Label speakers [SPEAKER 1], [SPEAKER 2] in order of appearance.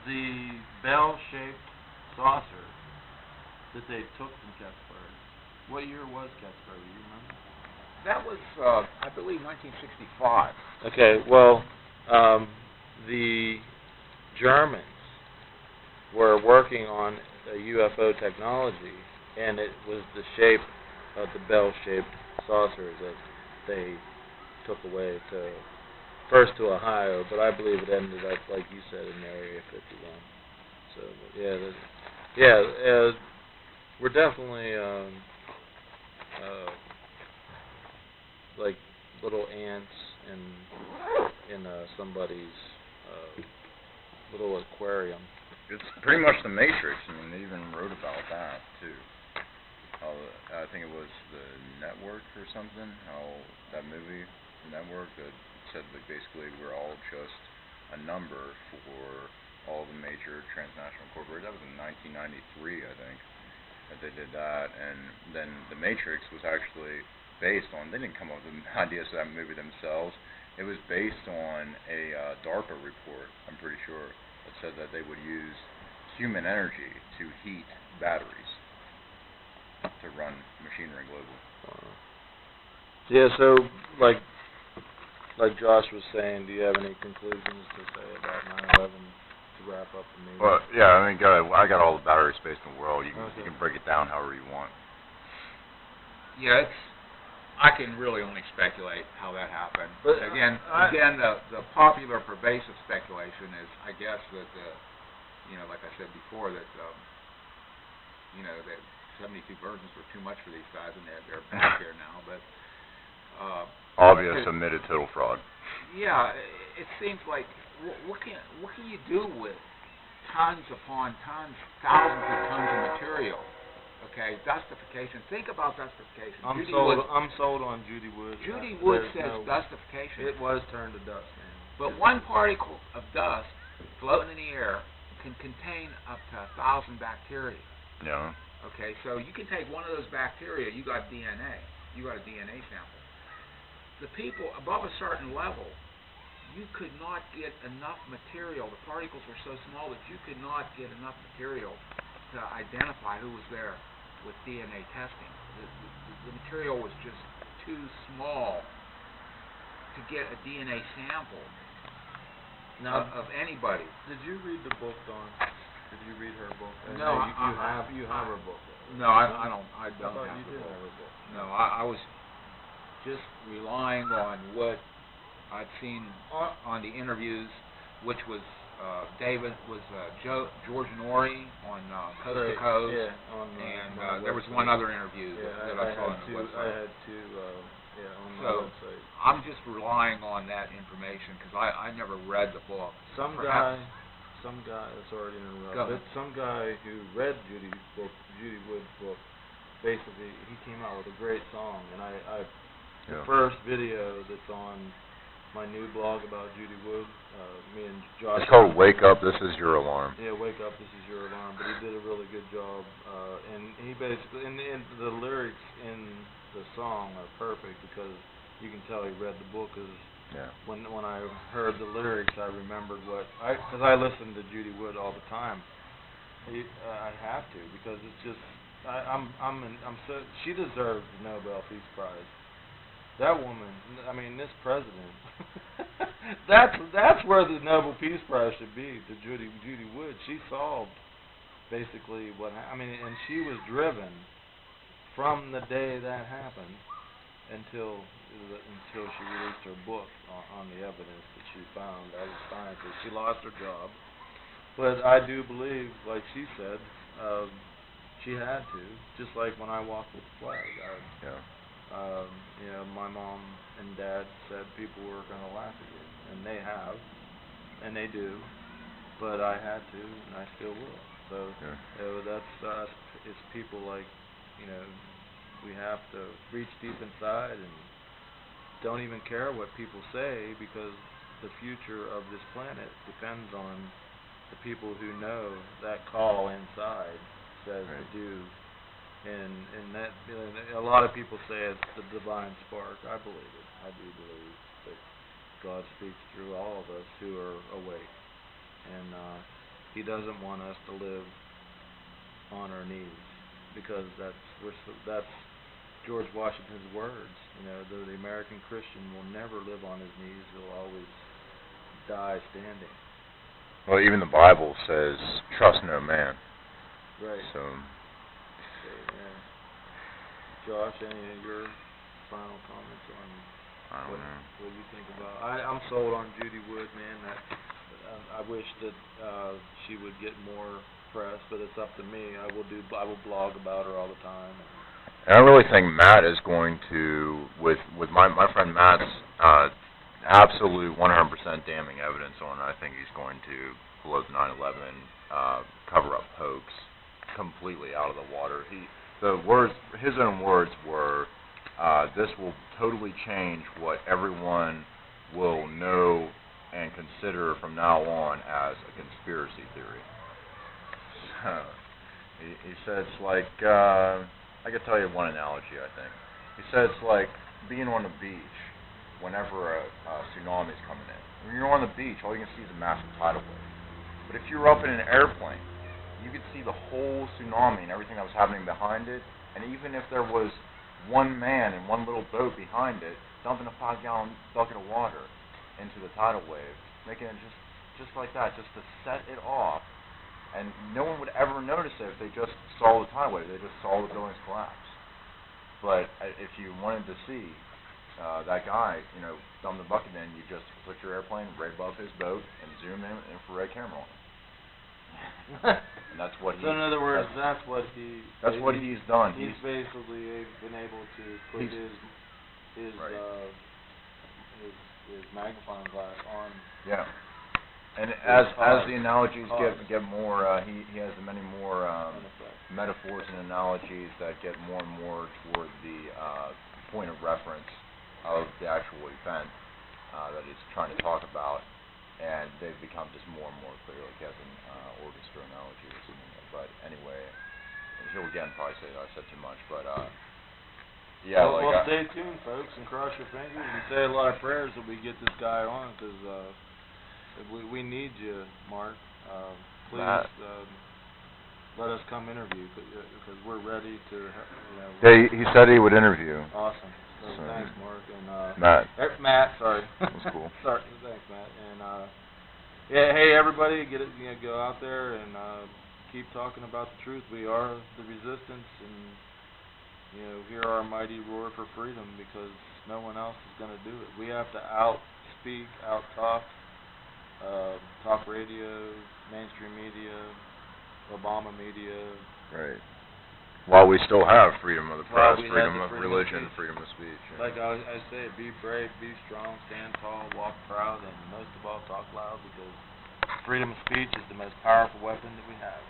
[SPEAKER 1] the bell-shaped saucer that they took from Kecksburg. What year was Kecksburg? Do you remember?
[SPEAKER 2] That was, I believe, 1965.
[SPEAKER 1] Okay, well, the Germans were working on a UFO technology, and it was the shape of the bell-shaped saucer that they took away to, first to Ohio, but I believe it ended up, like you said, in Area 51. So, yeah, we're definitely, like little ants in somebody's little aquarium.
[SPEAKER 3] It's pretty much the Matrix. I mean, they even wrote about that too. How I think it was the Network or something. How that movie, the Network, that said that basically we're all just a number for all the major transnational corporations. That was in 1993, I think, that they did that. And then the Matrix was actually based on, they didn't come up with the ideas of that movie themselves. It was based on a DARPA report, I'm pretty sure, that said that they would use human energy to heat batteries to run machinery globally.
[SPEAKER 1] Yeah, so like Josh was saying, do you have any conclusions to say about 9/11 to wrap up the meeting?
[SPEAKER 3] Well, yeah, I mean, I got all the battery space in the world. You can break it down however you want.
[SPEAKER 2] Yeah, I can really only speculate how that happened.
[SPEAKER 1] But
[SPEAKER 2] again, the popular pervasive speculation is, I guess, that like I said before, that that 72 virgins were too much for these guys, and they're back here now. But
[SPEAKER 3] obvious, admitted total fraud.
[SPEAKER 2] Yeah, it seems like what can you do with tons upon tons, thousands of tons of material? Okay, dustification. Think about dustification.
[SPEAKER 1] I'm sold on Judy Wood.
[SPEAKER 2] Judy Wood says dustification.
[SPEAKER 1] It was turned to dust, man.
[SPEAKER 2] But one particle of dust floating in the air can contain up to 1,000 bacteria.
[SPEAKER 3] Yeah.
[SPEAKER 2] Okay, so you can take one of those bacteria, you got DNA. You got a DNA sample. The people above a certain level, you could not get enough material. The particles were so small that you could not get enough material to identify who was there with DNA testing. The material was just too small to get a DNA sample of anybody.
[SPEAKER 1] Did you read the book, Dawn? Did you read her book?
[SPEAKER 2] No,
[SPEAKER 1] you have her book.
[SPEAKER 2] No, I don't
[SPEAKER 1] I thought
[SPEAKER 2] have
[SPEAKER 1] you
[SPEAKER 2] the
[SPEAKER 1] did
[SPEAKER 2] book.
[SPEAKER 1] have her book.
[SPEAKER 2] No, I was just relying on what I'd seen on the interviews, which was George Norrie on Coast to Coast, and there was one other interview that I saw on the website.
[SPEAKER 1] I had two on the website.
[SPEAKER 2] I'm just relying on that information because I never read the book.
[SPEAKER 1] Some guy, that's already interrupted. Some guy who read Judy Wood's book, basically he came out with a great song, and the first video that's on my new blog about Judy Wood, me and Josh.
[SPEAKER 3] It's called Wake Up, This Is Your Alarm.
[SPEAKER 1] Yeah, Wake Up, This Is Your Alarm. But he did a really good job, and he basically, and the lyrics in the song are perfect because you can tell he read the book. Cause when I heard the lyrics, I remembered because I listen to Judy Wood all the time. I have to because it's just she deserves the Nobel Peace Prize. That woman, I mean, this president, that's where the Nobel Peace Prize should be, to Judy Wood. She solved basically and she was driven from the day that happened until she released her book on the evidence that she found as a scientist. She lost her job, but I do believe, like she said, she had to, just like when I walked with the flag. My mom and dad said people were going to laugh at you, and they have, and they do, but I had to, and I still will. So that's us. It's people like, we have to reach deep inside and don't even care what people say, because the future of this planet depends on the people who know that call inside says to do. And that a lot of people say it's the divine spark. I believe it. I do believe that God speaks through all of us who are awake. And He doesn't want us to live on our knees, because that's George Washington's words. You know, the American Christian will never live on his knees. He'll always die standing.
[SPEAKER 3] Well, even the Bible says, trust no man.
[SPEAKER 1] Right.
[SPEAKER 3] So,
[SPEAKER 1] yeah. Josh, any of your final comments on
[SPEAKER 3] I don't know.
[SPEAKER 1] what you think about? I'm sold on Judy Wood, man. I wish that she would get more press, but it's up to me. I will blog about her all the time.
[SPEAKER 3] And I really think Matt is going to, with my friend Matt's absolute 100% damning evidence on it, I think he's going to blow the 9/11 cover-up hoax completely out of the water. His own words were, this will totally change what everyone will know and consider from now on as a conspiracy theory. So, he said it's like, I could tell you one analogy, I think. He said it's like being on the beach whenever a tsunami's coming in. When you're on the beach, all you can see is a massive tidal wave. But if you're up in an airplane, you could see the whole tsunami and everything that was happening behind it. And even if there was one man in one little boat behind it, dumping a 5-gallon bucket of water into the tidal wave, making it just like that, just to set it off. And no one would ever notice it if they just saw the tidal wave. They just saw the buildings collapse. But if you wanted to see that guy, dump the bucket in, you just put your airplane right above his boat and zoom in an infrared camera on it. And that's what he.
[SPEAKER 1] So in other words, that's what he's
[SPEAKER 3] done.
[SPEAKER 1] He's basically been able to put his magnifying glass on.
[SPEAKER 3] Yeah. And as the analogies get more, he has many more metaphors and analogies that get more and more toward the point of reference of the actual event that he's trying to talk about, and they've become just more and more clear, like he has an orchestra analogy or something. But anyway, he'll again probably say that I said too much, but yeah.
[SPEAKER 1] Well, stay tuned, folks, and cross your fingers and say a lot of prayers that we get this guy on, because we need you, Mark. Please let us come interview, because we're ready to.
[SPEAKER 3] Yeah, he said he would interview.
[SPEAKER 1] Awesome. So thanks, Mark, and
[SPEAKER 3] Matt.
[SPEAKER 1] Sorry.
[SPEAKER 3] That's cool.
[SPEAKER 1] Sorry, thanks, Matt. And yeah, hey everybody, go out there and keep talking about the truth. We are the resistance, and hear our mighty roar for freedom, because no one else is going to do it. We have to outspeak, out-talk. Talk radio, mainstream media, Obama media.
[SPEAKER 3] Right. While we still have freedom of the press, freedom of religion, freedom of speech. Yeah.
[SPEAKER 1] Like I say, be brave, be strong, stand tall, walk proud, and most of all, talk loud, because freedom of speech is the most powerful weapon that we have.